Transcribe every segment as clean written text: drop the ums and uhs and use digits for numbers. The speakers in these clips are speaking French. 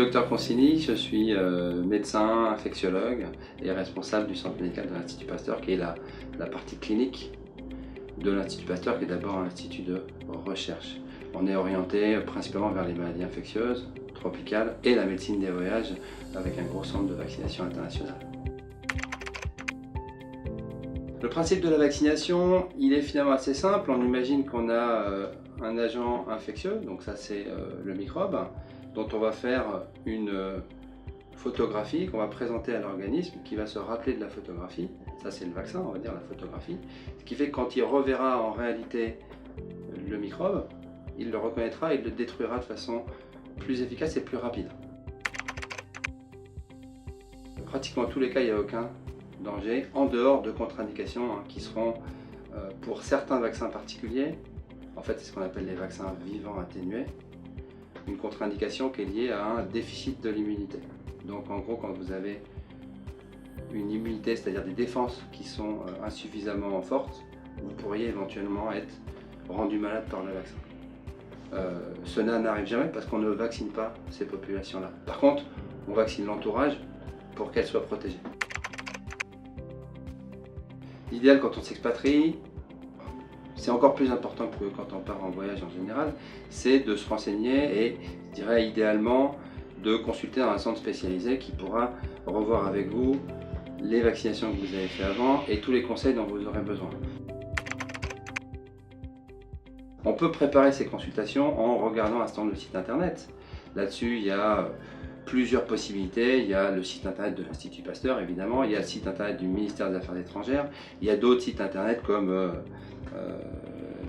Dr Consigny, je suis médecin infectiologue et responsable du centre médical de l'Institut Pasteur, qui est la partie clinique de l'Institut Pasteur, qui est d'abord un institut de recherche. On est orienté principalement vers les maladies infectieuses, tropicales et la médecine des voyages, avec un gros centre de vaccination internationale. Le principe de la vaccination, il est finalement assez simple. On imagine qu'on a un agent infectieux, donc ça c'est le microbe, dont on va faire une photographie qu'on va présenter à l'organisme, qui va se rappeler de la photographie. Ça c'est le vaccin, on va dire la photographie. Ce qui fait que quand il reverra en réalité le microbe, il le reconnaîtra et il le détruira de façon plus efficace et plus rapide. Pratiquement tous les cas, il n'y a aucun danger, en dehors de contre-indications qui seront pour certains vaccins particuliers, en fait c'est ce qu'on appelle les vaccins vivants atténués, une contre-indication qui est liée à un déficit de l'immunité. Donc en gros, quand vous avez une immunité, c'est-à-dire des défenses qui sont insuffisamment fortes, vous pourriez éventuellement être rendu malade par le vaccin. Cela n'arrive jamais parce qu'on ne vaccine pas ces populations-là. Par contre, on vaccine l'entourage pour qu'elles soient protégées. L'idéal quand on s'expatrie, c'est encore plus important que quand on part en voyage en général, c'est de se renseigner et, je dirais idéalement, de consulter dans un centre spécialisé qui pourra revoir avec vous les vaccinations que vous avez fait avant et tous les conseils dont vous aurez besoin. On peut préparer ces consultations en regardant un certain nombre de sites internet. Là-dessus, il y a plusieurs possibilités. Il y a le site internet de l'Institut Pasteur, évidemment. Il y a le site internet du ministère des Affaires étrangères. Il y a d'autres sites internet comme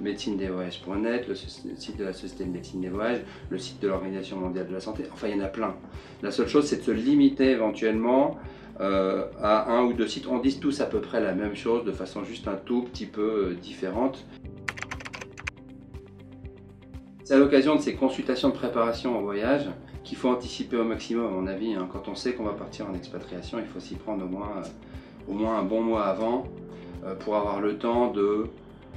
médecinedesvoyages.net, le site de la Société de médecine des voyages, le site de l'Organisation mondiale de la santé. Enfin, il y en a plein. La seule chose, c'est de se limiter éventuellement à un ou deux sites. On dit tous à peu près la même chose, de façon juste un tout petit peu différente. C'est à l'occasion de ces consultations de préparation au voyage qu'il faut anticiper au maximum, à mon avis. Quand on sait qu'on va partir en expatriation, il faut s'y prendre au moins un bon mois avant pour avoir le temps de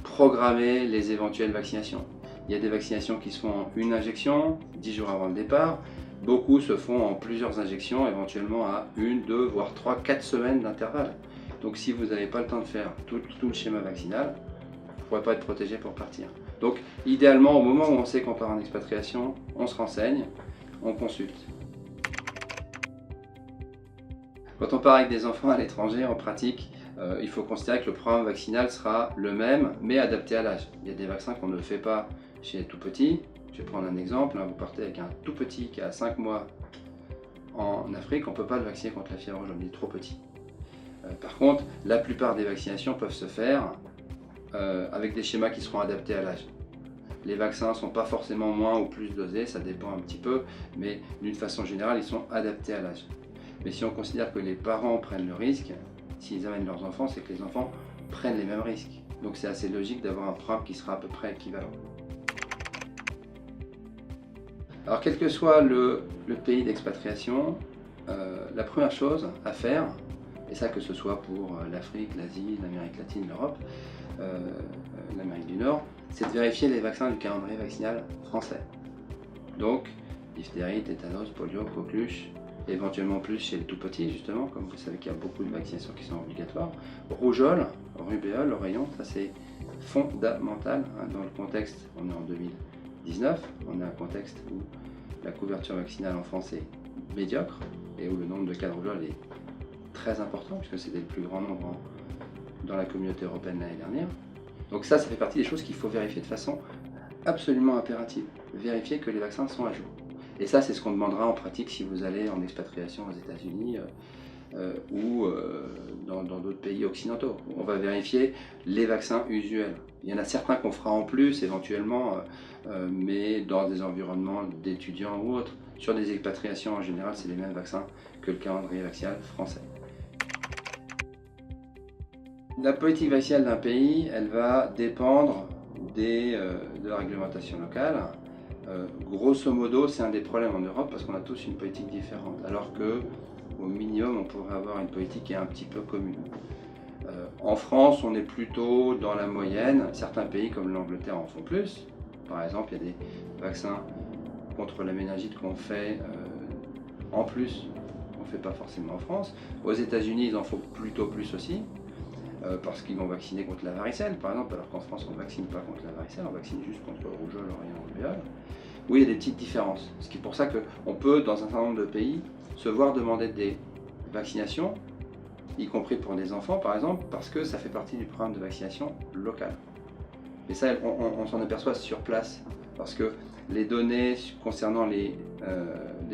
programmer les éventuelles vaccinations. Il y a des vaccinations qui se font en une injection, 10 jours avant le départ. Beaucoup se font en plusieurs injections, éventuellement à 1, 2, voire 3, 4 semaines d'intervalle. Donc si vous n'avez pas le temps de faire tout le schéma vaccinal, vous ne pourrez pas être protégé pour partir. Donc idéalement, au moment où on sait qu'on part en expatriation, on se renseigne, on consulte. Quand on part avec des enfants à l'étranger, en pratique, il faut considérer que le programme vaccinal sera le même, mais adapté à l'âge. Il y a des vaccins qu'on ne fait pas chez les tout petits. Je vais prendre un exemple, vous partez avec un tout petit qui a 5 mois en Afrique, on ne peut pas le vacciner contre la fièvre jaune, il est trop petit. Par contre, la plupart des vaccinations peuvent se faire avec des schémas qui seront adaptés à l'âge. Les vaccins ne sont pas forcément moins ou plus dosés, ça dépend un petit peu, mais d'une façon générale, ils sont adaptés à l'âge. Mais si on considère que les parents prennent le risque, s'ils amènent leurs enfants, c'est que les enfants prennent les mêmes risques. Donc c'est assez logique d'avoir un programme qui sera à peu près équivalent. Alors quel que soit le pays d'expatriation, la première chose à faire, et ça que ce soit pour l'Afrique, l'Asie, l'Amérique latine, l'Europe, l'Amérique du Nord, c'est de vérifier les vaccins du calendrier vaccinal français. Donc, diphtérie, tétanos, polio, coqueluche, éventuellement plus chez les tout petits justement, comme vous savez qu'il y a beaucoup de vaccinations qui sont obligatoires. Rougeole, rubéole, oreillon, ça c'est fondamental dans le contexte, on est en 2019, on a un contexte où la couverture vaccinale en France est médiocre et où le nombre de cas de rougeole est très important, puisque c'était le plus grand nombre dans la communauté européenne l'année dernière. Donc ça fait partie des choses qu'il faut vérifier de façon absolument impérative. Vérifier que les vaccins sont à jour. Et ça, c'est ce qu'on demandera en pratique si vous allez en expatriation aux États-Unis ou dans d'autres pays occidentaux. On va vérifier les vaccins usuels. Il y en a certains qu'on fera en plus éventuellement, mais dans des environnements d'étudiants ou autres. Sur des expatriations en général, c'est les mêmes vaccins que le calendrier vaccinal français. La politique vaccinale d'un pays, elle va dépendre de la réglementation locale. Grosso modo, c'est un des problèmes en Europe parce qu'on a tous une politique différente, alors qu'au minimum, on pourrait avoir une politique qui est un petit peu commune. En France, on est plutôt dans la moyenne. Certains pays comme l'Angleterre en font plus. Par exemple, il y a des vaccins contre la méningite qu'on fait En plus, on ne fait pas forcément en France. Aux États-Unis, il en faut plutôt plus aussi, parce qu'ils vont vacciner contre la varicelle, par exemple, alors qu'en France, on ne vaccine pas contre la varicelle, on vaccine juste contre le rougeole, l'oréant, rubéole. Oui, il y a des petites différences. Ce qui est pour ça qu'on peut, dans un certain nombre de pays, se voir demander des vaccinations, y compris pour des enfants, par exemple, parce que ça fait partie du programme de vaccination local. Et ça, on s'en aperçoit sur place, parce que les données concernant les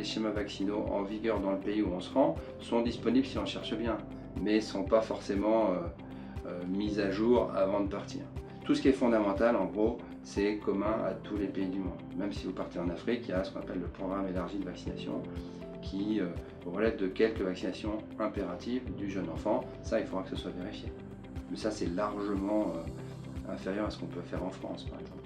schémas vaccinaux en vigueur dans le pays où on se rend sont disponibles si on cherche bien, mais ne sont pas forcément mises à jour avant de partir. Tout ce qui est fondamental, en gros, c'est commun à tous les pays du monde. Même si vous partez en Afrique, il y a ce qu'on appelle le programme élargi de vaccination qui relève de quelques vaccinations impératives du jeune enfant. Ça, il faudra que ce soit vérifié. Mais ça, c'est largement inférieur à ce qu'on peut faire en France, par exemple.